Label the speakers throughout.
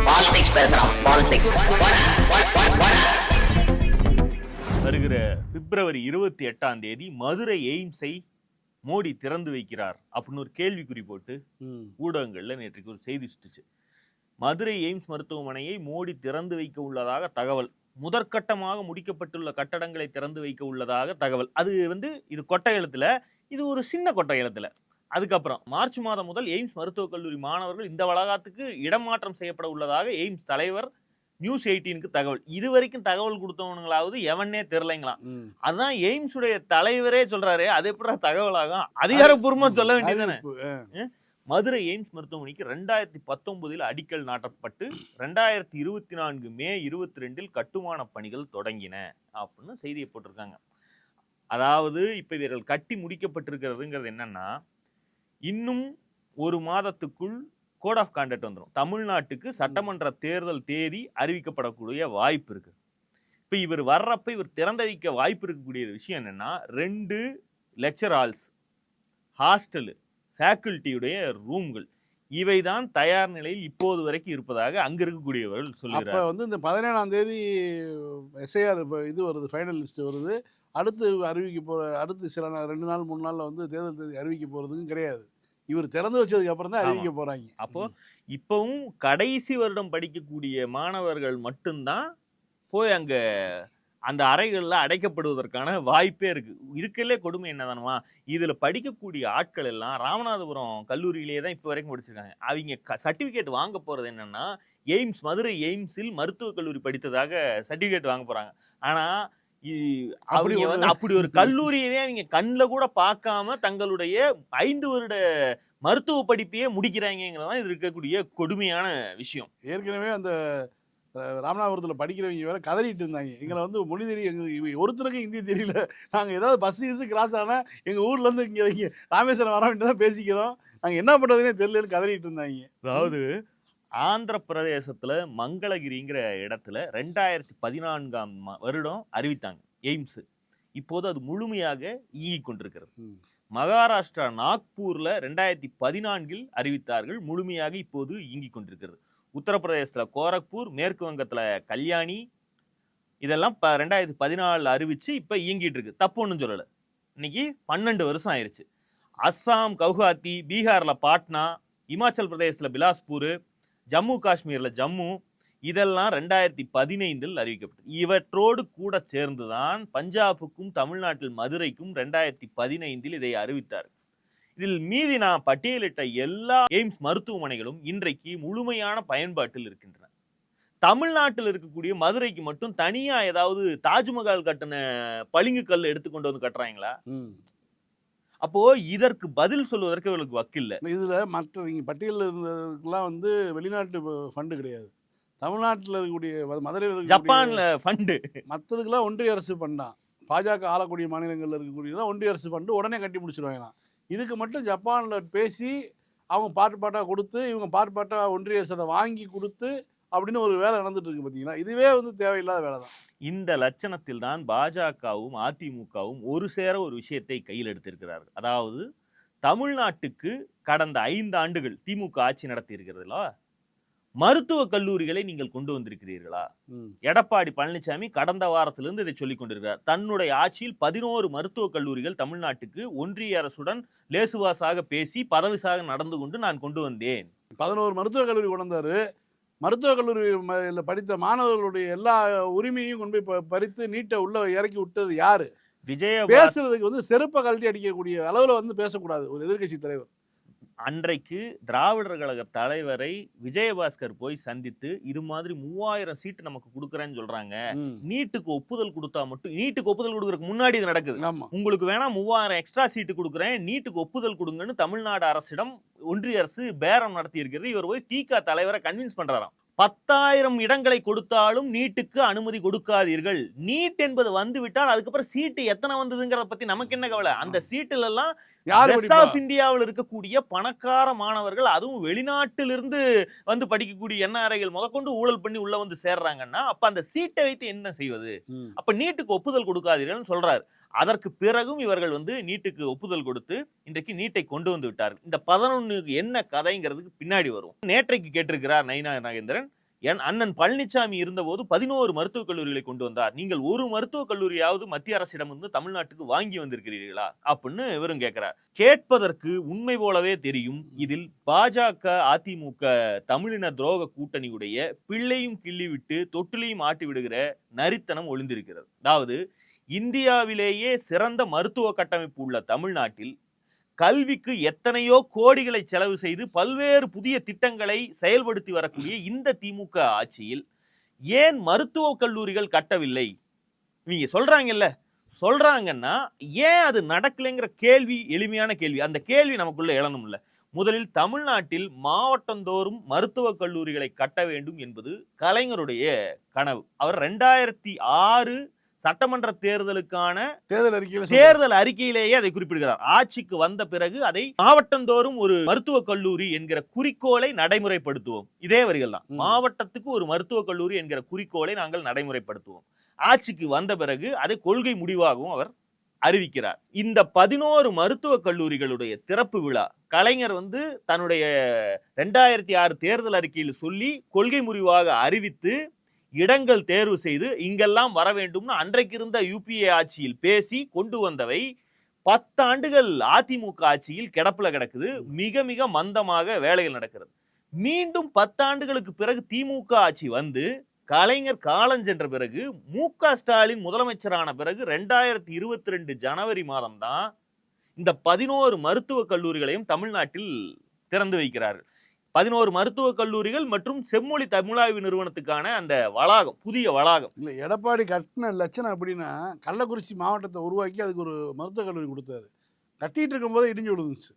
Speaker 1: Politics பேசுறான். Politics
Speaker 2: வருகிற பிப்ரவரி 28 மதுரை எய்ம்ஸை மோடி திறந்து வைக்கிறார் அப்படின்னு ஒரு கேள்விக்குறி போட்டு ஊடகங்கள்ல நேற்றுக்கு ஒரு செய்தி சுட்டுச்சு. மதுரை எய்ம்ஸ் மருத்துவமனையை மோடி திறந்து வைக்க உள்ளதாக தகவல். முதற்கட்டமாக முடிக்கப்பட்டுள்ள கட்டடங்களை திறந்து வைக்க உள்ளதாக தகவல். அது இது கொட்டை எழுத்துல, இது ஒரு சின்ன கொட்டை எழுத்துல. அதுக்கப்புறம் மார்ச் மாதம் முதல் எய்ம்ஸ் மருத்துவக் கல்லூரி மாணவர்கள் இந்த வளாகத்துக்கு இடமாற்றம் செய்யப்பட உள்ளதாக எய்ம்ஸ் தலைவர் நியூஸ் 18க்கு தகவல். இதுவரைக்கும் தகவல் கொடுத்தவனுங்களாவது எவனே தெரியலைங்களாம். அதுதான் எய்ம்ஸ் உடைய தலைவரே சொல்றாரு. அது எப்படி தகவலாகும்? அதிகாரப்பூர்வமா சொல்ல வேண்டியதுதானே. மதுரை எய்ம்ஸ் மருத்துவமனைக்கு 2019 அடிக்கல் நாட்டப்பட்டு 2024 மே 22 கட்டுமான பணிகள் தொடங்கின அப்படின்னு செய்தியை போட்டிருக்காங்க. அதாவது இப்ப இவர்கள் கட்டி முடிக்கப்பட்டிருக்கிறதுங்கிறது என்னன்னா, இன்னும் ஒரு மாதத்துக்குள் கோட் ஆஃப் கான்டக்ட் வந்துடும். தமிழ்நாட்டுக்கு சட்டமன்ற தேர்தல் தேதி அறிவிக்கப்படக்கூடிய வாய்ப்பு இருக்கு. இப்ப இவர் வர்றப்ப இவர் திறந்து வைக்க வாய்ப்பு இருக்கக்கூடிய விஷயம் என்னன்னா, 2 லெக்சர் ஹால்ஸ், ஹாஸ்டல், ஃபேக்கல்ட்டியுடைய ரூம்கள், இவைதான் தயார் நிலையில் இப்போது வரைக்கும் இருப்பதாக அங்க இருக்கக்கூடியவர்கள் சொல்லுகிறார்.
Speaker 3: அப்ப இந்த 17ஆம் தேதி எஸ்ஐஆர் இது வருது, ஃபைனல் லிஸ்ட் வருது. அடுத்து அறிவிக்க போற, அடுத்து சில 2 நாள் 3 நாள்ல தேர்தல் தேதி அறிவிக்க போறதுக்கும் கிடையாது. இவர் திறந்து வச்சதுக்கு அப்புறம் தான் அறிவிக்க போறாங்க.
Speaker 2: அப்போ இப்பவும் கடைசி வருடம் படிக்கக்கூடிய மாணவர்கள் மட்டும்தான் போய் அங்க அந்த அறைகள்ல அடைக்கப்படுவதற்கான வாய்ப்பே இருக்கு. இருக்கலே கொடுமை என்னதானுமா, இதுல படிக்கக்கூடிய ஆட்கள் எல்லாம் ராமநாதபுரம் கல்லூரியிலேயே தான் இப்ப வரைக்கும் படிச்சிருக்காங்க. அவங்க சர்டிபிகேட் வாங்க போறது என்னன்னா, எய்ம்ஸ் மதுரை எய்ம்ஸில் மருத்துவக் கல்லூரி படித்ததாக சர்டிபிகேட் வாங்க போறாங்க. ஆனா அப்படி ஒரு கல்லூரியவே அவங்க கண்ணுல கூட பார்க்காம தங்களுடைய 5 வருட மருத்துவ படிப்பையே முடிக்கிறாங்கிறதான் இது இருக்கக்கூடிய கொடுமையான விஷயம்.
Speaker 3: ஏற்கனவே அந்த ராமநாதபுரத்துல படிக்கிறவங்க வேற கதறிட்டு இருந்தாங்க, எங்களை மொழி தெரியும், ஒருத்தருக்கு ஹிந்தி தெரியல, நாங்க ஏதாவது பஸ் கிராஸ் ஆனா எங்க ஊர்ல இருந்து இங்க ராமேஸ்வரம் வர வேண்டியதான் பேசிக்கிறோம், நாங்க என்ன பண்றதுன்னே தெரியலன்னு கதறிட்டு இருந்தாங்க.
Speaker 2: அதாவது ஆந்திர பிரதேசத்துல மங்களகிரிங்கிற இடத்துல 2014ஆம் வருடம் அறிவித்தாங்க எய்ம்ஸ். இப்போது அது முழுமையாக இயங்கிக் கொண்டிருக்கிறது. மகாராஷ்டிரா நாக்பூர்ல 2014 அறிவித்தார்கள், முழுமையாக இப்போது இயங்கிக் கொண்டிருக்கிறது. உத்தரப்பிரதேசத்துல கோரக்பூர், மேற்கு வங்கத்துல கல்யாணி, இதெல்லாம் 2014 அறிவிச்சு இப்ப இயங்கிட்டு இருக்கு. தப்பு ஒன்றும் சொல்லல. இன்னைக்கு 12 வருஷம் ஆயிருச்சு. அஸ்ஸாம் கவுஹாத்தி, பீகார்ல பாட்னா, இமாச்சல் பிரதேசத்துல பிலாஸ்பூர், ஜம்மு காஷ்மீர்ல ஜம்மு, இதெல்லாம் 2015 அறிவிக்கப்பட்டது. இவற்றோடு கூட சேர்ந்துதான் பஞ்சாபுக்கும் தமிழ்நாட்டில் மதுரைக்கும் 2015 இதை அறிவித்தார். இதில் மீதி நான் பட்டியலிட்ட எல்லா எய்ம்ஸ் மருத்துவமனைகளும் இன்றைக்கு முழுமையான பயன்பாட்டில் இருக்கின்றன. தமிழ்நாட்டில் இருக்கக்கூடிய மதுரைக்கு மட்டும் தனியா ஏதாவது தாஜ்மஹால் கட்டின பளிங்கு கல் எடுத்துக்கொண்டு வந்து கட்டுறாங்களா? அப்போ இதற்கு பதில் சொல்வதற்கு இவர்களுக்கு வக்கில்ல.
Speaker 3: இதுல மற்ற நீங்க பட்டியலில் இருந்ததுக்கெல்லாம் வெளிநாட்டு ஃபண்டு கிடையாது. தமிழ்நாட்டில் இருக்கக்கூடிய மதுரையில்
Speaker 2: ஜப்பான்ல ஃபண்டு,
Speaker 3: மற்றதுக்கெல்லாம் ஒன்றிய அரசு ஃபண்டா. பாஜக ஆளக்கூடிய மாநிலங்களில் இருக்கக்கூடியதான் ஒன்றிய அரசு ஃபண்டு, உடனே கட்டி முடிச்சிருவாங்களாம். இதுக்கு மட்டும் ஜப்பானில் பேசி அவங்க பாட்டாக கொடுத்து, இவங்க பாட்டாக ஒன்றிய அரசு அதை வாங்கி கொடுத்து அப்படின்னு ஒரு வேலை நடந்துட்டு இருக்கு. பார்த்தீங்களா, இதுவே தேவையில்லாத வேலை தான்.
Speaker 2: இந்த லட்சணத்தில் தான் பாஜகவும் அதிமுகவும் ஒரு சேர ஒரு விஷயத்தை கையில் எடுத்திருக்கிறார்கள். அதாவது தமிழ்நாட்டுக்கு கடந்த 5 ஆண்டுகள் திமுக ஆட்சி நடத்தி இருக்கிறதுல மருத்துவ கல்லூரிகளை நீங்கள் கொண்டு வந்திருக்கிறீர்களா? எடப்பாடி பழனிசாமி கடந்த வாரத்திலிருந்து இதை சொல்லிக் கொண்டிருக்கிறார். தன்னுடைய ஆட்சியில் 11 மருத்துவக் கல்லூரிகள் தமிழ்நாட்டுக்கு ஒன்றிய அரசுடன் லேசுவாசாக பேசி பதவிசாக நடந்து கொண்டு நான் கொண்டு வந்தேன்.
Speaker 3: 11 மருத்துவக் கல்லூரி கொண்டு வந்தாரு. மருத்துவக் கல்லூரியில் படித்த மாணவர்களுடைய எல்லா உரிமையும் கொண்டு போய் பறித்து நீட்டை உள்ள இறக்கி விட்டது யாரு? பேசுறதுக்கு செருப்பை கழட்டி அடிக்கக்கூடிய அளவுல பேசக்கூடாது ஒரு எதிர்கட்சி தலைவர்.
Speaker 2: அன்றைக்கு திராவிடர் கழக தலைவரை விஜயபாஸ்கர் போய் சந்தித்து இது மாதிரி 3000 சீட்டு நமக்கு கொடுக்குறேன்னு சொல்றாங்க, நீட்டுக்கு ஒப்புதல் கொடுத்தா மட்டும், நீட்டுக்கு ஒப்புதல் கொடுக்கறதுக்கு முன்னாடி இது நடக்குது, உங்களுக்கு வேணா 3000 எக்ஸ்ட்ரா சீட்டு கொடுக்குறேன், நீட்டுக்கு ஒப்புதல் கொடுங்கன்னு தமிழ்நாடு அரசிடம் ஒன்றிய அரசு பேரம் நடத்தி இருக்கிறது. இவர் போய் திக தலைவரை கன்வின்ஸ் பண்றாராம். 10,000 இடங்களை கொடுத்தாலும் நீட்டுக்கு அனுமதி கொடுக்காதீர்கள். நீட் என்பது வந்துவிட்டால் அதுக்கப்புறம் சீட்டு எத்தனை வந்ததுங்கிறத பத்தி நமக்கு என்ன கவலை? அந்த சீட்டுல எல்லாம் இந்தியாவில் இருக்கக்கூடிய பணக்கார மாணவர்கள், அதுவும் வெளிநாட்டிலிருந்து படிக்கக்கூடிய என்ஆர்ஐகள் முதற்கொண்டு ஊழல் பண்ணி உள்ள சேர்றாங்கன்னா அப்ப அந்த சீட்டை வைத்து என்ன செய்வது? அப்ப நீட்டுக்கு ஒப்புதல் கொடுக்காதீர்கள் சொல்றாரு. அதற்கு பிறகும் இவர்கள் நீட்டுக்கு ஒப்புதல் கொடுத்து இன்றைக்கு நீட்டை கொண்டு வந்து விட்டார்கள். இந்த 11 என்ன கதைங்கிறதுக்கு பின்னாடி வரும். நேற்றைக்கு கேட்டிருக்கிறார் நயினா நாகேந்திரன், அண்ணன் பழனிசாமி இருந்தபோது 11 மருத்துவக் கல்லூரிகளை கொண்டு வந்தார். நீங்கள் ஒரு மருத்துவக் கல்லூரியாவது மத்திய அரசிடம் இருந்து தமிழ்நாட்டுக்கு வாங்கி வந்திருக்கிறீர்களா அப்படின்னு இவரும் கேட்கிறார். கேட்பதற்கு உண்மை போலவே தெரியும். இதில் பாஜக அதிமுக தமிழின துரோக கூட்டணியுடைய பிள்ளையும் கிள்ளி விட்டு தொட்டிலையும் ஆட்டி விடுகிற நரித்தனம் ஒளிந்திருக்கிறது. அதாவது இந்தியாவிலேயே சிறந்த மருத்துவ கட்டமைப்பு உள்ள தமிழ்நாட்டில் கல்விக்கு எத்தனையோ கோடிகளை செலவு செய்து பல்வேறு புதிய திட்டங்களை செயல்படுத்தி வரக்கூடிய இந்த திமுக ஆட்சியில் ஏன் மருத்துவக் கல்லூரிகள் கட்டவில்லை? நீங்க சொல்றாங்கன்னா ஏன் அது நடக்கலைங்கிற கேள்வி எளிமையான கேள்வி. அந்த கேள்வி நமக்குள்ள எழணும்ல. முதலில் தமிழ்நாட்டில் மாவட்டந்தோறும் மருத்துவக் கல்லூரிகளை கட்ட வேண்டும் என்பது கலைஞருடைய கனவு. அவர் 2006 சட்டமன்ற தேர்தலுக்கான தேர்தல் அறிக்கையிலேயே அதை குறிப்பிடுகிறார். ஆட்சிக்கு வந்த பிறகு அதை மாவட்டந்தோறும் ஒரு மருத்துவக் கல்லூரி என்கிற குறிக்கோளை நடைமுறைப்படுத்துவோம். இதே வரிகள் தான். மாவட்டத்துக்கு ஒரு மருத்துவக் கல்லூரி என்கிற குறிக்கோளை நாங்கள் நடைமுறைப்படுத்துவோம். ஆட்சிக்கு வந்த பிறகு அதை கொள்கை முடிவாகவும் அவர் அறிவிக்கிறார். இந்த 11 மருத்துவக் கல்லூரிகளுடைய திறப்பு விழா கலைஞர் தன்னுடைய 2006 தேர்தல் அறிக்கையில் சொல்லி கொள்கை முடிவாக அறிவித்து இடங்கள் தேர்வு செய்து இங்கெல்லாம் வர வேண்டும்னு அன்றைக்கு இருந்த யூபிஏ ஆட்சியில் பேசி கொண்டு வந்தவை 10 ஆண்டுகள் அதிமுக ஆட்சியில் கிடப்புல கிடக்குது. மிக மிக மந்தமாக வேலைகள் நடக்கிறது. மீண்டும் 10 ஆண்டுகளுக்கு பிறகு திமுக ஆட்சி கலைஞர் காலஞ்சென்ற பிறகு மு.க. ஸ்டாலின் முதலமைச்சரான பிறகு 2022 ஜனவரி மாதம் தான் இந்த 11 மருத்துவக் கல்லூரிகளையும் தமிழ்நாட்டில் திறந்து வைக்கிறார்கள். 11 மருத்துவக் கல்லூரிகள் மற்றும் செம்மொழி தமிழாய்வு நிறுவனத்துக்கான அந்த வளாகம், புதிய வளாகம்.
Speaker 3: இல்லை, எடப்பாடி கட்டின லட்சணம் எப்படின்னா, கள்ளக்குறிச்சி மாவட்டத்தை உருவாக்கி அதுக்கு ஒரு மருத்துவக் கல்லூரி கொடுத்தாரு. கட்டிட்டு இருக்கும் போதே இடிஞ்சு விழுந்துச்சு.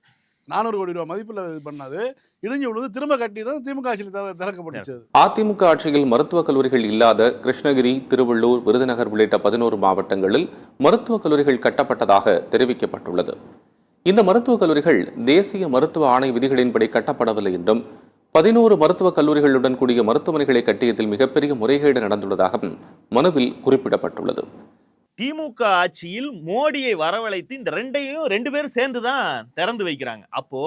Speaker 3: 400 கோடி ரூபாய் மதிப்பில் இது பண்ணாரு. இடிஞ்சு விழுந்து திரும்ப கட்டி தான் திமுக ஆட்சியில் திறக்கப்பட்டுச்சு.
Speaker 4: அதிமுக ஆட்சியில் மருத்துவக் கல்லூரிகள் இல்லாத கிருஷ்ணகிரி, திருவள்ளூர், விருதுநகர் உள்ளிட்ட 11 மாவட்டங்களில் மருத்துவக் கல்லூரிகள் கட்டப்பட்டதாக தெரிவிக்கப்பட்டுள்ளது. இந்த மருத்துவக் கல்லூரிகள் தேசிய மருத்துவ ஆணை விதிகளின்படி கட்டப்படவில்லை என்றும் 11 மருத்துவக் கல்லூரிகளுடன் கூடிய மருத்துவமனைகளை கட்டியதில் மிகப்பெரிய முறைகேடு நடந்துள்ளதாகவும் மனுவில் குறிப்பிடப்பட்டுள்ளது.
Speaker 2: திமுக ஆட்சியில் மோடியை வரவழைத்து இந்த ரெண்டு பேரும் சேர்ந்துதான் திறந்து வைக்கிறாங்க. அப்போ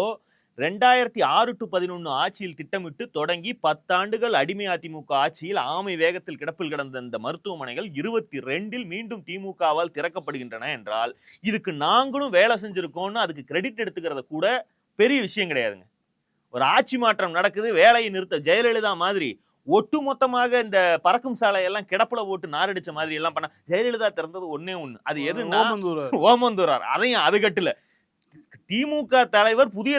Speaker 2: 2006 to 11 ஆட்சியில் திட்டமிட்டு தொடங்கி 10 ஆண்டுகள் அடிமை அதிமுக ஆட்சியில் ஆமை வேகத்தில் கிடப்பில் கிடந்த இந்த மருத்துவமனைகள் 22 மீண்டும் திமுகவால் திறக்கப்படுகின்றன என்றால் இதுக்கு நாங்களும் வேலை செஞ்சிருக்கோம்னு அதுக்கு கிரெடிட் எடுத்துக்கிறத கூட பெரிய விஷயம் கிடையாதுங்க. ஒரு ஆட்சி மாற்றம் நடக்குது, வேலையை நிறுத்த ஜெயலலிதா மாதிரி ஒட்டுமொத்தமாக இந்த பறக்கும் சாலையெல்லாம் கிடப்புல போட்டு நாரடிச்ச மாதிரி எல்லாம் பண்ண ஜெயலலிதா திறந்தது ஒன்னே ஒண்ணு. அது எதுன்னா ஓமந்தூரார். அதையும் அது கட்டல. திமுக தலைவர் புதிய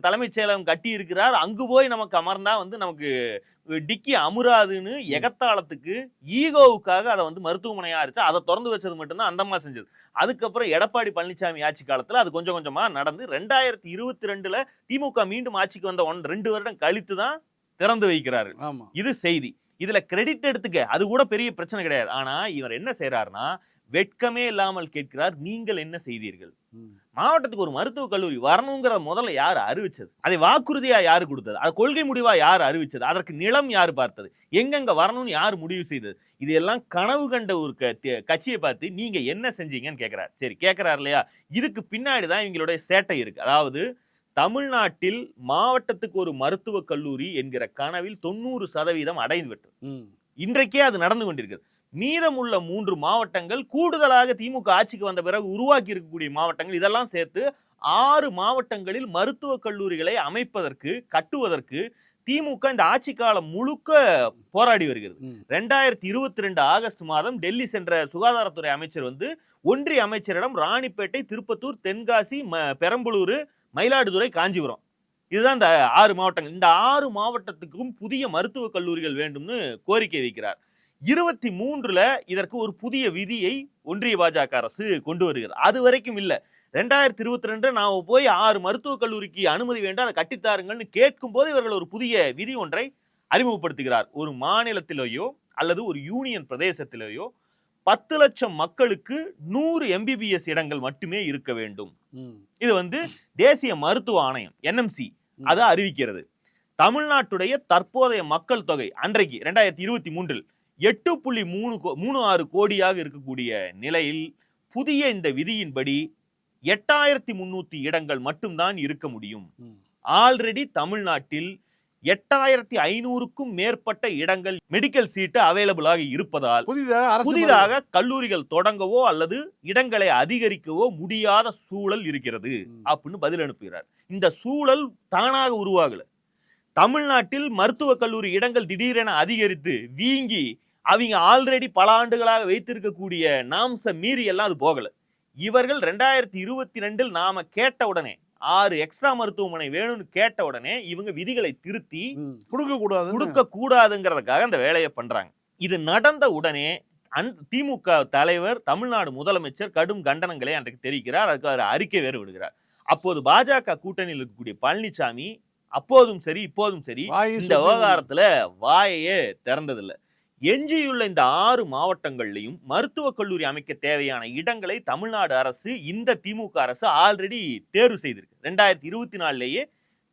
Speaker 2: தலைமைச் செயலகம் கட்டி இருக்கிறார். அங்கு போய் நமக்கு அமர்ந்தா நமக்கு டிக்கி அமுராதுன்னு எகத்தாளத்துக்கு ஈகோவுக்காக அதை மருத்துவமனையா இருந்துச்சு. அதை திறந்து வச்சது மட்டும்தான் அந்தமா செஞ்சது. அதுக்கப்புறம் எடப்பாடி பழனிசாமி ஆட்சி காலத்துல அது கொஞ்சம் கொஞ்சமா நடந்து 2022 திமுக மீண்டும் ஆட்சிக்கு வந்த 2 வருடம் கழித்து தான் திறந்து வைக்கிறாரு. இது செய்தி. இதுல கிரெடிட் எடுத்துக்க அது கூட பெரிய பிரச்சனை கிடையாது. ஆனா இவர் என்ன செய்யறாருன்னா வெட்கமே இல்லாமல் கேட்கிறார், நீங்கள் என்ன செய்தீர்கள்? மாவட்டத்துக்கு ஒரு மருத்துவக் கல்லூரி வரணுங்கிற முதல்ல யார் அறிவிச்சது? அதை வாக்குறுதியா யாரு கொடுத்தது? அது கொள்கை முடிவா யார் அறிவிச்சது? அதற்கு நிலம் யார் பார்த்தது? எங்கெங்க வரணும்னு யார் முடிவு செய்தது? இது எல்லாம் கனவு கண்ட ஒரு கட்சியை பார்த்து நீங்க என்ன செஞ்சீங்கன்னு கேட்கிறார். சரி, கேட்கிறார் இல்லையா? இதுக்கு பின்னாடிதான் இவங்களுடைய சேட்டை இருக்கு. அதாவது தமிழ்நாட்டில் மாவட்டத்துக்கு ஒரு மருத்துவக் கல்லூரி என்கிற கனவில் 90% அடைந்து விட்டது. இன்றைக்கே அது நடந்து கொண்டிருக்கிறது. மீதமுள்ள 3 மாவட்டங்கள் கூடுதலாக திமுக ஆட்சிக்கு வந்த பிறகு உருவாக்கி இருக்கக்கூடிய மாவட்டங்கள் இதெல்லாம் சேர்த்து 6 மாவட்டங்களில் மருத்துவக் கல்லூரிகளை அமைப்பதற்கு கட்டுவதற்கு திமுக இந்த ஆட்சி காலம் முழுக்க போராடி வருகிறது. 2022 ஆகஸ்ட் மாதம் டெல்லி சென்ற சுகாதாரத்துறை அமைச்சர் ஒன்றிய அமைச்சரிடம் ராணிப்பேட்டை, திருப்பத்தூர், தென்காசி, பெரம்பலூர், மயிலாடுதுறை, காஞ்சிபுரம் இதுதான் இந்த 6 மாவட்டங்கள். இந்த 6 மாவட்டத்துக்கும் புதிய மருத்துவக் கல்லூரிகள் வேண்டும்னு கோரிக்கை வைக்கிறார். 23 இதற்கு ஒரு புதிய விதியை ஒன்றிய பாஜக அரசு கொண்டு வருகிறது. அது வரைக்கும் இல்ல. 2022 நாம போய் 6 மருத்துவக் கல்லூரிக்கு அனுமதி வேண்டாம், அதை கட்டித்தாருங்கன்னு கேட்கும் போது இவர்கள் ஒரு புதிய விதி ஒன்றை அறிமுகப்படுத்துகிறார். ஒரு மாநிலத்திலேயோ அல்லது ஒரு யூனியன் பிரதேசத்திலேயோ 10 லட்சம் மக்களுக்கு 100 MBBS இடங்கள் மட்டுமே இருக்க வேண்டும். இது தேசிய மருத்துவ ஆணையம் NMC அதை அறிவிக்கிறது. தமிழ்நாட்டுடைய தற்போதைய மக்கள் தொகை அன்றைக்கு 2023 8.36 கோடியாக இருக்கக்கூடிய நிலையில் புதிய இந்த விதியின்படி 8300 இடங்கள் மட்டும்தான் இருக்க முடியும். ஆல்ரெடி தமிழ்நாட்டில் 8500க்கும் மேற்பட்ட இடங்கள் மெடிக்கல் சீட்டு அவைலபிளாக இருப்பதால் புதிதாக கல்லூரிகள் தொடங்கவோ அல்லது இடங்களை அதிகரிக்கவோ முடியாத சூழல் இருக்கிறது அப்படின்னு பதில் அனுப்புகிறார். இந்த சூழல் தானாக உருவாகல. தமிழ்நாட்டில் மருத்துவக் கல்லூரி இடங்கள் திடீரென அதிகரித்து வீங்கி அவங்க ஆல்ரெடி பல ஆண்டுகளாக வைத்திருக்கக்கூடிய நாம்ச மீறி எல்லாம் அது போகல. இவர்கள் 2022 நாம கேட்ட உடனே 6 எக்ஸ்ட்ரா மருத்துவமனை வேணும்னு கேட்ட உடனே இவங்க விதிகளை திருத்தி கொடுக்க கூடாதுங்கிறதுக்காக அந்த வேலையை பண்றாங்க. இது நடந்த உடனே திமுக தலைவர் தமிழ்நாடு முதலமைச்சர் கடும் கண்டனங்களை அன்றைக்கு தெரிவிக்கிறார். அதுக்கு அவர் அறிக்கை வேறு விடுகிறார். அப்போது பாஜக கூட்டணியில் இருக்கக்கூடிய பழனிசாமி அப்போதும் சரி இப்போதும் சரி இந்த விவகாரத்துல வாயையே திறந்ததில்லை. எஞ்சியுள்ள இந்த 6 மாவட்டங்கள்லையும் மருத்துவக் கல்லூரி அமைக்க தேவையான இடங்களை தமிழ்நாடு அரசு, இந்த திமுக அரசு ஆல்ரெடி தேர்வு செய்திருக்கு. 2024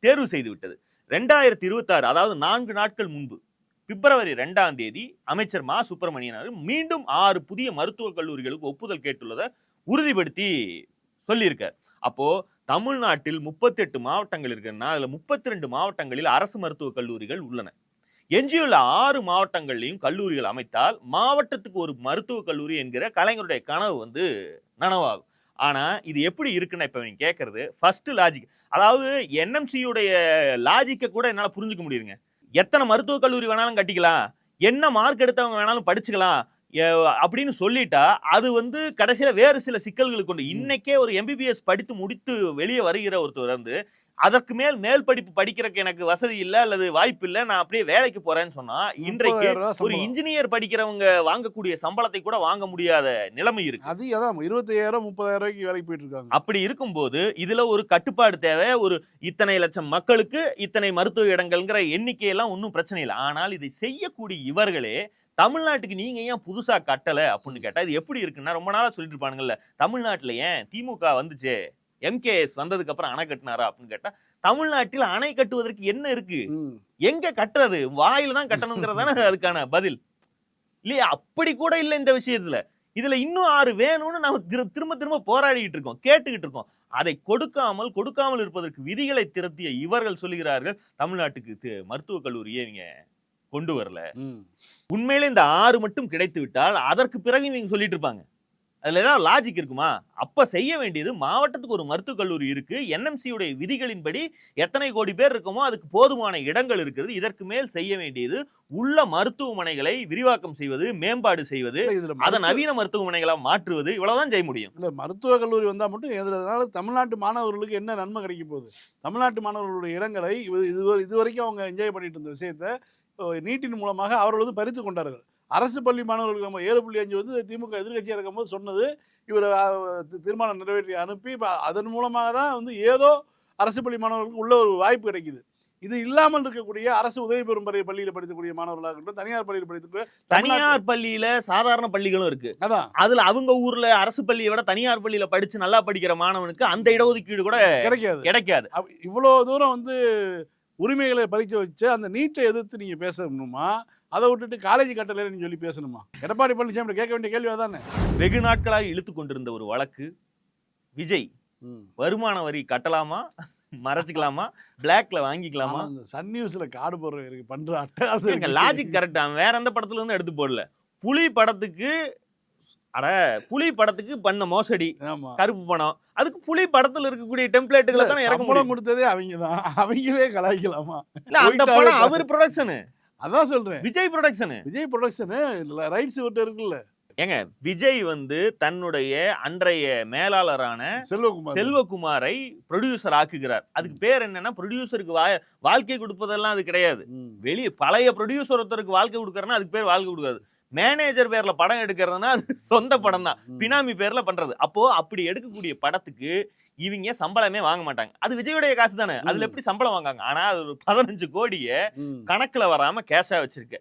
Speaker 2: தேர்வு செய்து விட்டது. 2026 அதாவது 4 நாட்கள் முன்பு பிப்ரவரி 2 அமைச்சர் மா சுப்பிரமணியன் மீண்டும் 6 புதிய மருத்துவக் கல்லூரிகளுக்கு ஒப்புதல் கேட்டுள்ளதை உறுதிப்படுத்தி சொல்லியிருக்கார். அப்போ தமிழ்நாட்டில் 38 மாவட்டங்கள் இருக்குன்னா அதுல 32 மாவட்டங்களில் அரசு மருத்துவக் கல்லூரிகள் உள்ளன. எஞ்சியுள்ள 6 மாவட்டங்கள்லையும் கல்லூரிகள் அமைத்தால் மாவட்டத்துக்கு ஒரு மருத்துவக் கல்லூரி என்கிற கலைஞருடைய கனவு நனவாகும். ஆனா இது எப்படி இருக்குன்னு இப்ப நீங்க கேட்கறது ஃபர்ஸ்ட் லாஜிக். அதாவது என்எம்சியுடைய லாஜிக்கை கூட என்னால புரிஞ்சுக்க முடியுதுங்க. எத்தனை மருத்துவக் கல்லூரி வேணாலும் கட்டிக்கலாம், என்ன மார்க் எடுத்தவங்க வேணாலும் படிச்சுக்கலாம் அப்படின்னு சொல்லிட்டா அது கடைசியில வேறு சில சிக்கல்களுக்கு கொண்டு. இன்னைக்கே ஒரு எம்பிபிஎஸ் படித்து முடித்து வெளியே வருகிற ஒருத்தர் அதற்கு மேல் படிப்பு படிக்கிறதுக்கு எனக்கு வசதி இல்லை அல்லது வாய்ப்பு இல்லை, நான் அப்படியே வேலைக்கு போறேன்னு சொன்னா இன்றைக்கு ஒரு இன்ஜினியர் படிக்கிறவங்க வாங்கக்கூடிய சம்பளத்தை கூட வாங்க முடியாத நிலைமை இருக்கு.
Speaker 3: அது 25,000 30,000 வேலைக்கு போயிட்டு இருக்காங்க.
Speaker 2: அப்படி இருக்கும்போது இதுல ஒரு கட்டுப்பாடு தேவை. ஒரு இத்தனை லட்சம் மக்களுக்கு இத்தனை மருத்துவ இடங்கள்ங்கிற எண்ணிக்கையெல்லாம் ஒன்றும் பிரச்சனை இல்லை. ஆனால் இதை செய்யக்கூடிய இவர்களே தமிழ்நாட்டுக்கு நீங்க ஏன் புதுசா கட்டல அப்படின்னு கேட்டா இது எப்படி இருக்குன்னா, ரொம்ப நாளா சொல்லிட்டு இருப்பானுங்கல்ல, தமிழ்நாட்டுல ஏன் திமுக வந்துச்சு, எம்கேஎஸ் வந்ததுக்கு அப்புறம் அணை கட்டினாரா அப்படின்னு கேட்டா, தமிழ்நாட்டில் அணை கட்டுவதற்கு என்ன இருக்கு, எங்க கட்டுறது, வாயில தான் கட்டணுங்கிறதான அதுக்கான பதில் இல்லையா? அப்படி கூட இல்லை இந்த விஷயத்துல. இதுல இன்னும் 6 வேணும்னு நம்ம திரும்ப திரும்ப போராடிட்டு இருக்கோம், கேட்டுக்கிட்டு இருக்கோம். அதை கொடுக்காமல் இருப்பதற்கு விதிகளை திருத்திய இவர்கள் சொல்லுகிறார்கள் தமிழ்நாட்டுக்கு மருத்துவக் கல்லூரியே நீங்க கொண்டு வரல. உண்மையிலே இந்த 6 மட்டும் கிடைத்து விட்டால் அதற்கு பிறகு நீங்க சொல்லிட்டு இருப்பாங்க. அதுல ஏதாவது லாஜிக் இருக்குமா? அப்ப செய்ய வேண்டியது மாவட்டத்துக்கு ஒரு மருத்துவக் கல்லூரி இருக்கு, என்எம்சியுடைய விதிகளின்படி எத்தனை கோடி பேர் இருக்குமோ அதுக்கு போதுமான இடங்கள் இருக்கிறது. இதற்கு மேல் செய்ய வேண்டியது உள்ள மருத்துவமனைகளை விரிவாக்கம் செய்வது, மேம்பாடு செய்வது, அதை நவீன மருத்துவமனைகளா மாற்றுவது, இவ்வளவுதான் செய்ய முடியும்.
Speaker 3: இல்ல மருத்துவக் கல்லூரி வந்தா மட்டும் எதுனால தமிழ்நாட்டு மாணவர்களுக்கு என்ன நன்மை கிடைக்க போகுது? தமிழ்நாட்டு மாணவர்களுடைய இடங்களை இதுவரைக்கும் அவங்க என்ஜாய் பண்ணிட்டு இருந்த விஷயத்தை நீட்டின் மூலமாக அவர்கள் பறித்து கொண்டார்கள். அரசு பள்ளி மாணவர்களுக்கு நம்ம 7.5 திமுக எதிர்கட்சியாக இருக்கும்போது சொன்னது, இவர் தீர்மானம் நிறைவேற்றி அனுப்பி அதன் மூலமாக தான் ஏதோ அரசு பள்ளி மாணவர்களுக்கு உள்ள ஒரு வாய்ப்பு கிடைக்குது. இது இல்லாமல் இருக்கக்கூடிய அரசு உதவி பெறும் பள்ளியில் படிக்கக்கூடிய மாணவர்களாக இருக்கட்டும், தனியார் பள்ளியில் படிக்கக்கூடிய
Speaker 2: தனியார் பள்ளியில சாதாரண பள்ளிகளும் இருக்கு. அதான் அதுல அவங்க ஊர்ல அரசு பள்ளியை விட தனியார் பள்ளியில படிச்சு நல்லா படிக்கிற மாணவனுக்கு அந்த இடஒதுக்கீடு கூட கிடைக்காது.
Speaker 3: இவ்வளவு தூரம் உரிமைகளை பறிச்சு வச்சு அந்த நீட்டை எதிர்த்து நீங்க பேசணுமா, அதை விட்டுட்டு காலேஜ் கட்டல நீங்க சொல்லி பேசணுமா? எடப்பாடி பழனிசாமி கேட்க வேண்டிய கேள்வி அதானே.
Speaker 2: வெகு நாட்களாக இழுத்து கொண்டிருந்த ஒரு வழக்கு, விஜய் வருமான வரி கட்டலாமா, மறைச்சிக்கலாமா, பிளாக்ல வாங்கிக்கலாமா?
Speaker 3: சன் நியூஸ்ல கார்டு போடுற பண்ற அட்டகாசம்
Speaker 2: லாஜிக் கரெக்டா? வேற எந்த படத்துல இருந்து எடுத்து போடல. புலி படத்துக்கு பண்ண மோசடி, கருப்பு பணம், அதுக்கு புலி படத்துல இருக்கக்கூடிய டெம்ப்ளேட்டுகளை தான்
Speaker 3: இறக்கம் கொடுத்ததே அவங்கதான். அவங்களே கலாய்க்கலாமா?
Speaker 2: இல்ல அந்த படம் அவர் ப்ரொடக்ஷனு.
Speaker 3: அதான் சொல்றேன்,
Speaker 2: விஜய் ப்ரொடக்ஷனு
Speaker 3: ரைட்ஸ் விட்டு இருக்குல்ல.
Speaker 2: ஏங்க விஜய் தன்னுடைய அன்றைய மேலாளரான செல்வகுமாரை ப்ரொடியூசர் ஆக்குகிறார். அதுக்கு பேர் என்னன்னா, ப்ரொடியூசருக்கு வாழ்க்கை கொடுப்பதெல்லாம் அது கிடையாது. வெளியே பழைய ப்ரொடியூசர் ஒருத்தருக்கு வாழ்க்கை கொடுக்கறதுனா அதுக்கு பேர் வாழ்க்கை கொடுக்காது. மேனேஜர் பேர்ல படம் எடுக்கிறதுனா அது சொந்த படம் தான், பினாமி பேர்ல பண்றது. அப்போ அப்படி எடுக்கக்கூடிய படத்துக்கு இவங்க சம்பளமே வாங்க மாட்டாங்க. அது விஜயோடைய காசு தானே, அதுல எப்படி சம்பளம் வாங்காங்க? ஆனா அது ஒரு 15 கோடியை கணக்குல வராம கேஷா வச்சிருக்க.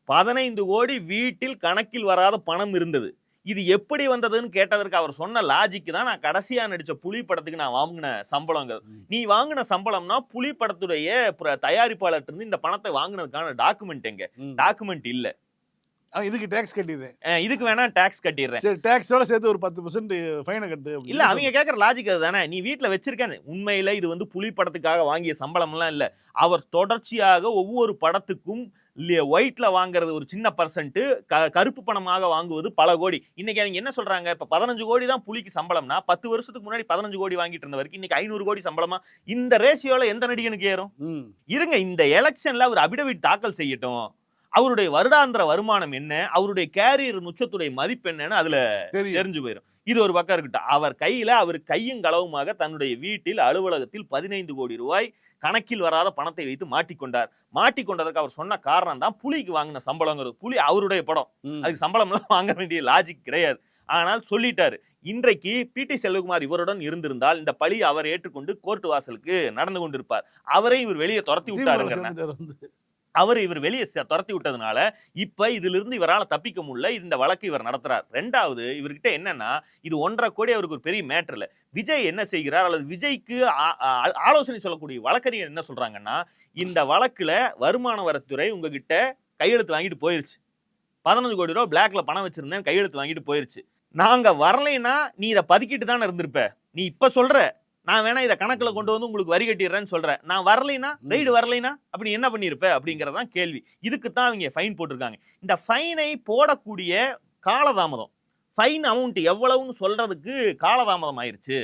Speaker 2: 15 கோடி வீட்டில் கணக்கில் வராத பணம் இருந்தது. இது எப்படி வந்ததுன்னு கேட்டதற்கு அவர் சொன்ன லாஜிக் தான், நான் கடைசியா நடிச்ச புலி படத்துக்கு நான் வாங்கின சம்பளங்க. நீ வாங்கின சம்பளம்னா புலி படத்துடைய தயாரிப்பாளர் இருந்து இந்த பணத்தை வாங்கினதுக்கான டாக்குமெண்ட் எங்க? டாக்குமெண்ட் இல்ல.
Speaker 3: இதுக்கு டேக்ஸ் கட்டிடுறேன்,
Speaker 2: இதுக்கு வேணா டாக்ஸ் கட்டிடுறேன்.
Speaker 3: சரி டேக்ஸோட சேர்த்து ஒரு 10% ஃபைனை கட்டு.
Speaker 2: இல்ல அவங்க கேட்கற லாஜிக் அதுதானே. நீ வீட்டுல வச்சிருக்க, உண்மையில இது வந்து புலி படத்துக்காக வாங்கிய சம்பளம் எல்லாம் இல்ல. அவர் தொடர்ச்சியாக ஒவ்வொரு படத்துக்கும் ஒயிட்ல வாங்குறது ஒரு சின்ன பர்சன்ட், கருப்பு பணமாக வாங்குவது பல கோடி. இன்னைக்கு அவங்க என்ன சொல்றாங்க, இப்ப 15 கோடி தான் புலிக்கு சம்பளம்னா 10 வருஷத்துக்கு முன்னாடி 15 கோடி வாங்கிட்டு இருந்தவருக்கு இன்னைக்கு 500 கோடி சம்பளமா? இந்த ரேஷியோல எந்த நடிகனுக்கு ஏறும்? இருங்க, இந்த எலெக்ஷன்ல அவர் அபிடவிட் தாக்கல் செய்யட்டும். அவருடைய வருடாந்திர வருமானம் என்ன, அவருடைய கேரியர் உச்சத்துடைய மதிப்பு என்னன்னு அதுல தெரிஞ்சு போயிடும். இது ஒரு பக்கம் இருக்கட்டும். அவர் கையில அவர் கையும் களவுமாக தன்னுடைய வீட்டில் அலுவலகத்தில் 15 கோடி ரூபாய் கணக்கில் வராத பணத்தை வைத்து மாட்டிக்கொண்டதற்கு அவர் சொன்ன காரணம் தான் புலிக்கு வாங்கின சம்பளங்கிறது. புலி அவருடைய படம், அதுக்கு சம்பளம் எல்லாம் வாங்க வேண்டிய லாஜிக் கிடையாது. ஆனால் சொல்லிட்டாரு. இன்றைக்கு பிடி செல்வகுமார் இவருடன் இருந்திருந்தால் இந்த பழி அவர் ஏற்றுக்கொண்டு கோர்ட் வாசலுக்கு நடந்து கொண்டிருப்பார். அவரை இவர் வெளியே துரத்தி விட்டாருங்க. இவர் வெளியே துரத்தி விட்டதுனால இப்ப இதுல இருந்து இவரால் தப்பிக்க முடியல. இந்த வழக்கு இவர் நடத்துறார். ரெண்டாவது, இவர்கிட்ட என்னன்னா, இது 1.5 கோடி அவருக்கு ஒரு பெரிய மேட்டர் இல்ல. விஜய் என்ன செய்கிறார், அல்லது விஜய்க்கு ஆலோசனை சொல்லக்கூடிய வழக்கறிஞர் என்ன சொல்றாங்கன்னா, இந்த வழக்குல வருமான வரித்துறை உங்ககிட்ட கையெழுத்து வாங்கிட்டு போயிருச்சு. 15 கோடி ரூபாய் பிளாக்ல பணம் வச்சிருந்தேன், கையெழுத்து வாங்கிட்டு போயிருச்சு. நாங்க வரலைன்னா நீ இதை பதுக்கிட்டு தானே இருந்திருப்ப. நீ இப்ப சொல்ற நான் வேணா இதை கணக்குல கொண்டு வந்து உங்களுக்கு வரி கட்டிடுறேன்னு சொல்றேன். நான் வரலைனா, ரைடு வரலைனா அப்படி என்ன பண்ணிருப்ப அப்படிங்கறதான் கேள்வி. இதுக்கு தான் அவங்க ஃபைன் போட்டிருக்காங்க. இந்த ஃபைனை போடக்கூடிய காலதாமதம், ஃபைன் அமௌண்ட் எவ்வளவுன்னு சொல்றதுக்கு காலதாமதம் ஆயிருச்சு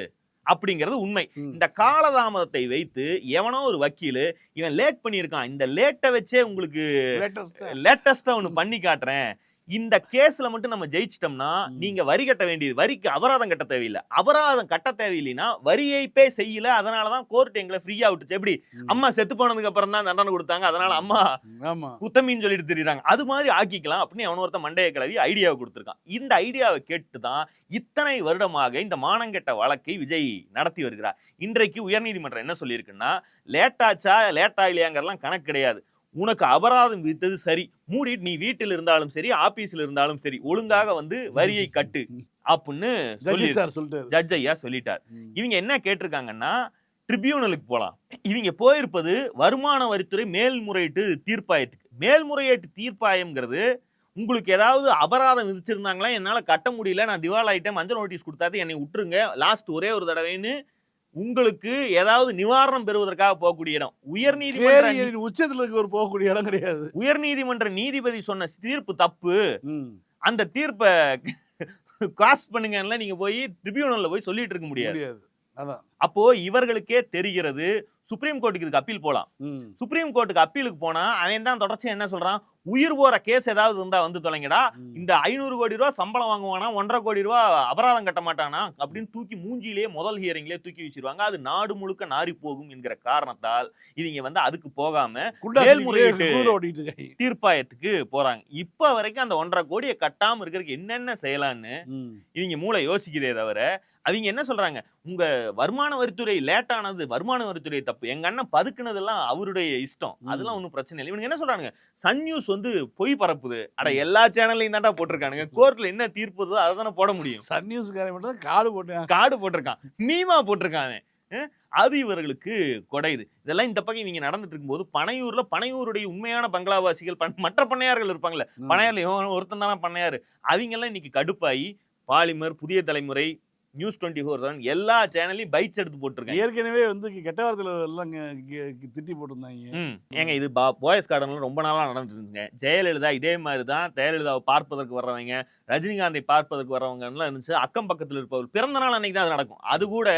Speaker 2: அப்படிங்கிறது உண்மை. இந்த காலதாமதத்தை வைத்து எவனோ ஒரு வக்கீல் இவன் லேட் பண்ணியிருக்கான், இந்த லேட்டை வச்சே உங்களுக்கு லேட்டஸ்டா ஒன்று பண்ணி காட்டுறேன், இந்த கேஸ்ல மட்டும் நம்ம ஜெயிச்சிட்டோம்னா நீங்க வரி கட்ட வேண்டியது, வரிக்கு அபராதம் கட்ட தேவையில்லை. அபராதம் கட்ட தேவையில்லைன்னா வரியைப்பே செய்யல, அதனாலதான் கோர்ட் எங்களை ஃப்ரீயா விட்டுச்சு. எப்படி அம்மா செத்து போனதுக்கு அப்புறம் தான் தண்டனை கொடுத்தாங்க, அதனால அம்மா குத்தமின்னு சொல்லிட்டு தெரியுறாங்க, அது மாதிரி ஆக்கிக்கலாம் அப்படின்னு அவன் ஒருத்த மண்டைய கிளவி ஐடியாவை கொடுத்திருக்கான். இந்த ஐடியாவை கேட்டுதான் இத்தனை வருடமாக இந்த மானங்கெட்ட வழக்கை விஜய் நடத்தி வருகிறார். இன்றைக்கு உயர்நீதிமன்றம் என்ன சொல்லியிருக்குன்னா, லேட்டாச்சா லேட்டா இல்லையாங்கிறலாம் கணக்கு கிடையாது. உனக்கு அபராதம் வித்தது சரி, மூடிட்டு நீ வீட்டில் இருந்தாலும் சரி ஆபீஸ்ல இருந்தாலும் சரி ஒழுங்காக வந்து வரியை கட்டு அப்படின்னு ஜட்ஜ் ஐயா சொல்லிட்டார். இவங்க என்ன கேட்டிருக்காங்கன்னா, ட்ரிபியூனலுக்கு போலாம். இவங்க போயிருப்பது வருமான வரித்துறை மேல்முறையீட்டு தீர்ப்பாயத்துக்கு. மேல்முறையீட்டு தீர்ப்பாயம்ங்கிறது உங்களுக்கு ஏதாவது அபராதம் விதிச்சிருந்தாங்களா, என்னால கட்ட முடியல, நான் திவால் ஆயிட்டேன், மஞ்சள் நோட்டீஸ் கொடுத்தாது, என்னை விட்டுருங்க, லாஸ்ட் ஒரே ஒரு தடவைன்னு உங்களுக்கு ஏதாவது நிவாரணம் பெறுவதற்காக போகக்கூடிய இடம். உயர்நீதிமன்ற
Speaker 3: உச்சத்துல போகக்கூடிய இடம் கிடையாது.
Speaker 2: உயர்நீதிமன்ற நீதிபதி சொன்ன தீர்ப்பு தப்பு, அந்த தீர்ப்பை காஸ்ட் பண்ணுங்க நீங்க போய் ட்ரிபியூனல்ல போய் சொல்லிட்டு இருக்க முடியாது. அப்போ இவர்களுக்கே தெரிகிறது சுப்ரீம் கோர்ட்டுக்கு இதுக்கு அப்பீல் போலாம். சுப்ரீம் கோர்ட்டுக்கு அப்பீலுக்கு போனா அவன் தான் தொடர்ச்சியா என்ன சொல்றான், உயிர் போற கேஸ் ஏதாவது இருந்தா வந்து தொலைங்கடா, இந்த 500 கோடி ரூபாய் சம்பளம் வாங்குவானா, 1.5 கோடி ரூபாய் அபராதம் கட்ட மாட்டானா அப்படின்னு தூக்கி மூஞ்சிலேயே முதல் ஹியரிங்லேயே தூக்கி வச்சிருவாங்க. அது நாடு முழுக்க நாரி போகும் என்கிற காரணத்தால் இவங்க வந்து அதுக்கு போகாம மேல்முறையீட்டு தீர்ப்பாயத்துக்கு போறாங்க. இப்ப வரைக்கும் அந்த 1.5 கோடியை கட்டாம இருக்கிறதுக்கு என்னென்ன செய்யலான்னு இவங்க மூளை யோசிக்கிறதே தவிர, அவங்க என்ன சொல்றாங்க, உங்க வருமான வரித்துறை லேட் ஆனது வருமான வரித்துறை தப்பு, எங்க அண்ணன் பதுக்குனதெல்லாம் அவருடைய இஷ்டம், அதெல்லாம் ஒன்றும் பிரச்சனை இல்லை. இவங்க என்ன சொல்றாங்க, சன் நியூஸ் வந்து பொய் பரப்புது. அட எல்லா சேனல்லையும் தான்டா போட்டிருக்கானுங்க, கோர்ட்ல என்ன தீர்ப்பு அதை தானே போட முடியும்.
Speaker 3: சன் நியூஸ்
Speaker 2: கார்டு போட்டிருக்கான், மீமா போட்டிருக்காங்க. அது இவர்களுக்கு கொடையுது. இதெல்லாம் இந்த பக்கம் இவங்க நடந்துட்டு இருக்கும்போது பனையூருடைய உண்மையான பங்களாவாசிகள் மற்ற பண்ணையார்கள் இருப்பாங்கல்ல, பண்ணையார்ல ஒருத்தன் தானே பண்ணையாரு, அவங்க எல்லாம் இன்னைக்கு கடுப்பாயி பாலிமர், புதிய தலைமுறை, நியூஸ் 24 எல்லா சேனல்லையும் பைட்ஸ் எடுத்து போட்டிருக்காங்க.
Speaker 3: ஏற்கனவே வந்து கெட்ட வார்த்தையில எல்லாம் திட்டி போட்டிருந்தாங்க.
Speaker 2: ஏங்க இது போயஸ் கார்டன்ல ரொம்ப நாளா நடந்துட்டு இருந்துங்க. ஜெயலலிதா இதே மாதிரி தான் ஜெயலலிதாவை பார்ப்பதற்கு வர்றவங்க, ரஜினிகாந்தை பார்ப்பதற்கு வர்றவங்க எல்லாம் இருந்துச்சு. அக்கம் பக்கத்தில் இருப்பவர் பிறந்த நாள் அன்னைக்கு தான் அது நடக்கும். அது கூட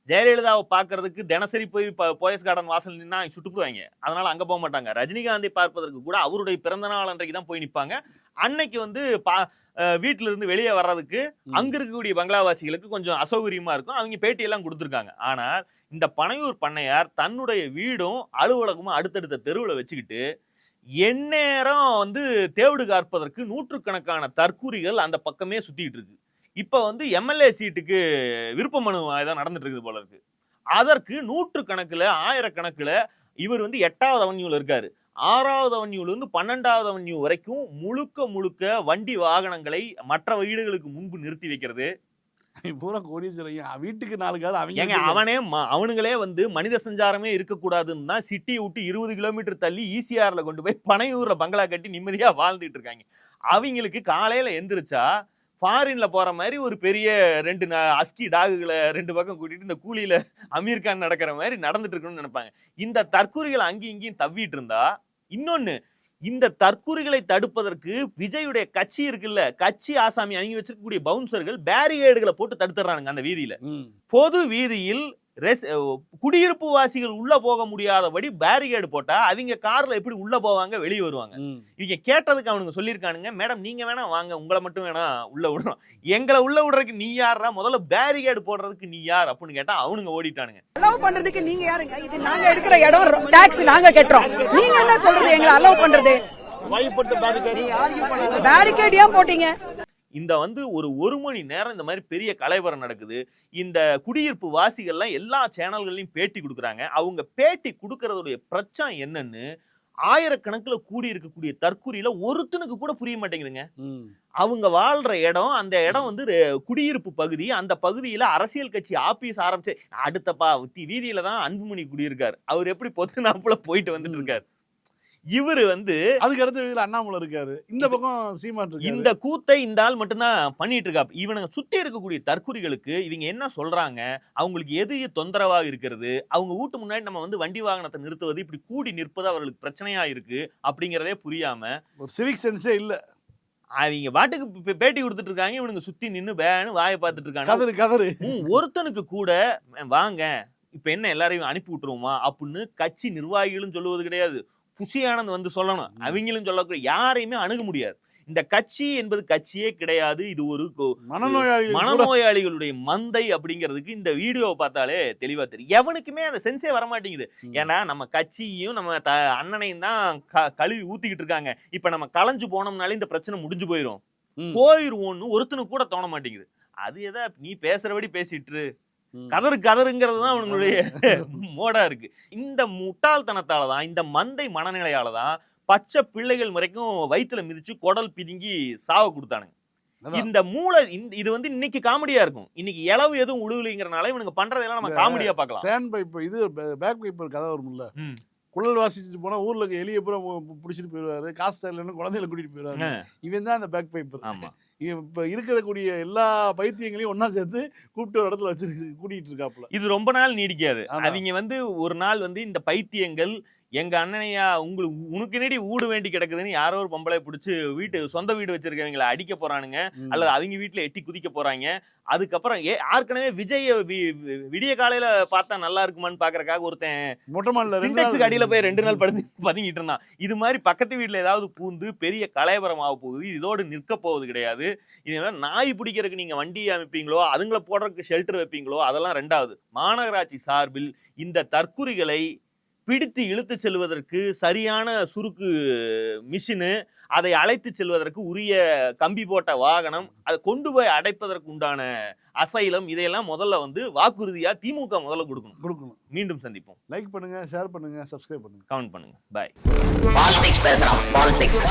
Speaker 2: ஜெயலலிதாவை பார்க்கறதுக்கு தினசரி போய் போயஸ் கார்டன் வாசல் நின்னா சுட்டுப்புடுவாங்க, அதனால அங்க போக மாட்டாங்க. ரஜினிகாந்தை பார்ப்பதற்கு கூட அவருடைய பிறந்த நாள் அன்றைக்கு தான் போய் நிற்பாங்க. அன்னைக்கு வந்து வீட்டில இருந்து வெளியே வர்றதுக்கு அங்க இருக்கக்கூடிய பங்களாவாசிகளுக்கு கொஞ்சம் அசௌகரியமா இருக்கும். அவங்க பேட்டியெல்லாம் கொடுத்துருக்காங்க. ஆனால் இந்த பனையூர் பண்ணையார் தன்னுடைய வீடும் அலுவலகமும் அடுத்தடுத்த தெருவில் வச்சுக்கிட்டு எந்நேரம் வந்து தேவடு காற்பதற்கு நூற்றுக்கணக்கான தற்கூரிகள் அந்த பக்கமே சுத்திட்டு இருக்கு. இப்ப வந்து எம்எல்ஏ சீட்டுக்கு விருப்ப மனு தான் நடந்துட்டு இருக்குது போல இருக்கு. அதற்கு நூற்றுக்கணக்கில் ஆயிரக்கணக்கில் இவர் வந்து 8வது அவென்யூல இருக்காரு. 6வது அவென்யூல இருந்து 12வது அவென்யூ வரைக்கும் முழுக்க வண்டி வாகனங்களை மற்ற வீடுகளுக்கு முன்பு நிறுத்தி வைக்கிறது,
Speaker 3: பூரா கோடீஸ்வரன் வீட்டுக்கு 4 கார்
Speaker 2: ஏங்க
Speaker 3: அவங்க
Speaker 2: அவனுங்களே வந்து மனித சஞ்சாரமே இருக்கக்கூடாதுன்னு தான் சிட்டியை விட்டு 20 கிலோமீட்டர் தள்ளி ஈசிஆர்ல கொண்டு போய் பனையூர்ல பங்களா கட்டி நிம்மதியா வாழ்ந்துட்டு இருக்காங்க. அவங்களுக்கு காலையில எந்திரிச்சா ஃபாரின்ல போற மாதிரி ஒரு பெரிய 2 அஸ்கி டாகுகளை 2 பக்கம் கூட்டிட்டு இந்த கூலியில அமீர் கான் நடக்கிற மாதிரி நடந்துட்டு இருக்கணும்னு நினைப்பாங்க. இந்த தற்கூரிகள் அங்கேயும் இங்கேயும் தவிட்டு இருந்தா, இன்னொன்னு இந்த தற்கூரிகளை தடுப்பதற்கு விஜயுடைய கட்சி இருக்குல்ல, கட்சி ஆசாமி அவங்க வச்சிருக்கக்கூடிய பவுன்சர்கள் பேரிகேடுகளை போட்டு தடுத்துறானுங்க அந்த வீதியில. பொது வீதியில் குடியிருப்பு வாசிகள் உள்ள போக முடியாதபடி பேரிகேடு போட்டா அவங்க கார்ல எப்படி உள்ள போவாங்க, வெளியே வருவாங்க. இவங்க கேட்டதுக்கு அவனுங்க சொல்லியிருக்கானுங்க, மேடம் நீங்க வேணா வாங்க, உங்களை மட்டும் வேணா உள்ள விடுறோம், எங்களை உள்ள விடுறதுக்கு நீ யாரா, முதல்ல பேரிகேடு போடுறதுக்கு நீ யார் அப்படின்னு கேட்டா அவனுங்க ஓடிட்டானுங்க.
Speaker 5: அலோவ் பண்றதுக்கு நீங்க யாருங்க? இது நாங்க எடுக்கிற இடம், டாக்ஸ் நாங்க கட்டுறோம், நீங்க என்ன சொல்றது எங்களை அலோவ் பண்றது? பேரிகேட் ஏன் போட்டீங்க?
Speaker 2: இந்த வந்து ஒரு மணி நேரம் இந்த மாதிரி பெரிய கலைவரம் நடக்குது. இந்த குடியிருப்பு வாசிகள்லாம் எல்லா சேனல்கள்லயும் பேட்டி கொடுக்குறாங்க. அவங்க பேட்டி கொடுக்கறதுடைய பிரச்சனை என்னன்னு ஆயிரக்கணக்கில் கூடி இருக்கக்கூடிய தற்கூரியில ஒருத்தனுக்கு கூட புரிய மாட்டேங்குதுங்க. அவங்க வாழ்ற இடம், அந்த இடம் வந்து குடியிருப்பு பகுதி. அந்த பகுதியில அரசியல் கட்சி ஆபீஸ் ஆரம்பிச்சு அடுத்த வீதியில தான் அன்புமணி குடியிருக்காரு. அவர் எப்படி பொத்து நாப்புல போயிட்டு வந்துட்டு இருக்காரு. இவரு வந்து
Speaker 3: அதுக்கு அடுத்த வீதியில அண்ணாமலை இருக்காரு, இந்த பக்கம் சீமான் இருக்காரு.
Speaker 2: இந்த கூத்தை இந்த ஆள் மட்டும்தான் பண்ணிட்டு இருக்கா. இவனுங்க சுத்தி இருக்கக்கூடிய தற்கூரிகளுக்கு இவங்க என்ன சொல்றாங்க, அவங்களுக்கு எது தொந்தரவாக இருக்கிறது, அவங்க வீட்டு முன்னாடி நம்ம வந்து வண்டி வாகனத்தை நிறுத்துவது, இப்படி கூடி நிற்பது அவர்களுக்கு பிரச்சனையா இருக்கு அப்படிங்கறதே புரியாம, ஒரு
Speaker 3: சிவிக் சென்ஸே இல்ல.
Speaker 2: அவங்க பாட்டுக்கு பேட்டி கொடுத்துட்டு இருக்காங்க. இவனுங்க சுத்தி நின்னு வேன்னு வாயை பார்த்துட்டு இருக்காங்க. ஒருத்தனுக்கு கூட வாங்க இப்ப என்ன எல்லாரையும் அனுப்பி விட்டுருவோமா அப்படின்னு கட்சி நிர்வாகிகளும் சொல்லுவது கிடையாது, புஷி ஆனந்த் வந்து சொல்லணும், அவங்களும் சொல்லக்கூடிய யாரையுமே அணுக முடியாது. இந்த கட்சி என்பது கட்சியே கிடையாது, இது ஒரு மனநோயாளிகளுடைய மந்தை அப்படிங்கிறதுக்கு இந்த வீடியோவை பார்த்தாலே தெளிவா தெரியும். எவனுக்குமே அந்த சென்ஸே வரமாட்டேங்குது. ஏன்னா நம்ம கட்சியும் நம்ம அண்ணனையும் தான் கழுவி ஊத்திக்கிட்டு இருக்காங்க. இப்ப நம்ம கலைஞ்சு போனோம்னாலே இந்த பிரச்சனை முடிஞ்சு போயிருவோம்னு ஒருத்தனுக்கு கூட தோண மாட்டேங்குது. அது எதா நீ பேசுறபடி பேசிட்டு கதருங்கிறது தான் அவங்களுடைய மோடா இருக்கு. இந்த முட்டாள்தனத்தாலதான், இந்த மந்தை மனநிலையாலதான் பச்சை பிள்ளைகள் வரைக்கும் வயிற்றுல மிதிச்சு குடல் பிதுங்கி சாவ கொடுத்தானுங்க. இந்த மூளை இது வந்து இன்னைக்கு காமெடியா இருக்கும், இன்னைக்கு இளவு எதுவும் உழுவுலிங்கிறனால இவனுக்கு பண்றதெல்லாம் நம்ம காமெடியா பார்க்கலாம்.
Speaker 3: சேன் பைப் இது பேக் பைப் கதை வரும்ல, குழல் வாசிச்சுட்டு போனா ஊர்ல எலிய பூரா பிடிச்சிட்டு போயிருவாரு, காசு தரலன்னு குழந்தைகளை கூட்டிட்டு போயிருவாரு. இவன் தான் அந்த பேக் பைப்பர். இப்ப இருக்கக்கூடிய எல்லா பைத்தியங்களையும் ஒன்னா சேர்த்து கூப்பிட்டு ஒரு இடத்துல வச்சு கூட்டிட்டு இருக்காப்புல.
Speaker 2: இது ரொம்ப நாள் நீடிக்காது. அவங்க வந்து ஒரு நாள் வந்து இந்த பைத்தியங்கள் எங்க அண்ணனையா உனக்கு நடி ஊடு வேண்டி கிடக்குதுன்னு யாரோ ஒரு பொம்பளை பிடிச்சி சொந்த வீடு வச்சிருக்கவங்களை அடிக்க போறானுங்க, அல்லது அவங்க வீட்டுல எட்டி குதிக்க போறாங்க. அதுக்கப்புறம் ஏற்கனவே விஜய விடிய காலையில பார்த்தா நல்லா இருக்குமான்னு பாக்குறதுக்காக ஒருத்தன் சிண்டெக்ஸுக்கு அடியில போய் 2 நாள் பதுங்கிட்டு இருந்தான். இது மாதிரி பக்கத்து வீட்டுல ஏதாவது பூந்து பெரிய கலையபரம் ஆக போகுது. இதோடு நிற்க போவது கிடையாது. இதனால நாய் பிடிக்கிறதுக்கு நீங்க வண்டி அமைப்பீங்களோ, அதுங்களை போடுறதுக்கு ஷெல்டர் வைப்பீங்களோ, அதெல்லாம் 2வது. மாநகராட்சி சார்பில் இந்த தற்குறிகளை பிடித்து இழுத்து செல்வதற்கு சரியான சுருக்கு மிஷினு, அதை அழைத்து செல்வதற்கு உரிய கம்பி போட்ட வாகனம், அதை கொண்டு போய் அடைப்பதற்கு உண்டான அசைலம், இதையெல்லாம் முதல்ல வந்து வாக்குறுதியா திமுக முதல்ல கொடுக்கணும். மீண்டும் சந்திப்போம்.
Speaker 3: லைக் பண்ணுங்க, ஷேர் பண்ணுங்க, சப்ஸ்கிரைப் பண்ணுங்க,
Speaker 2: கமெண்ட் பண்ணுங்க. பாய்.
Speaker 1: பாலிடிக்ஸ் பேசுறான், பாலிடிக்ஸ்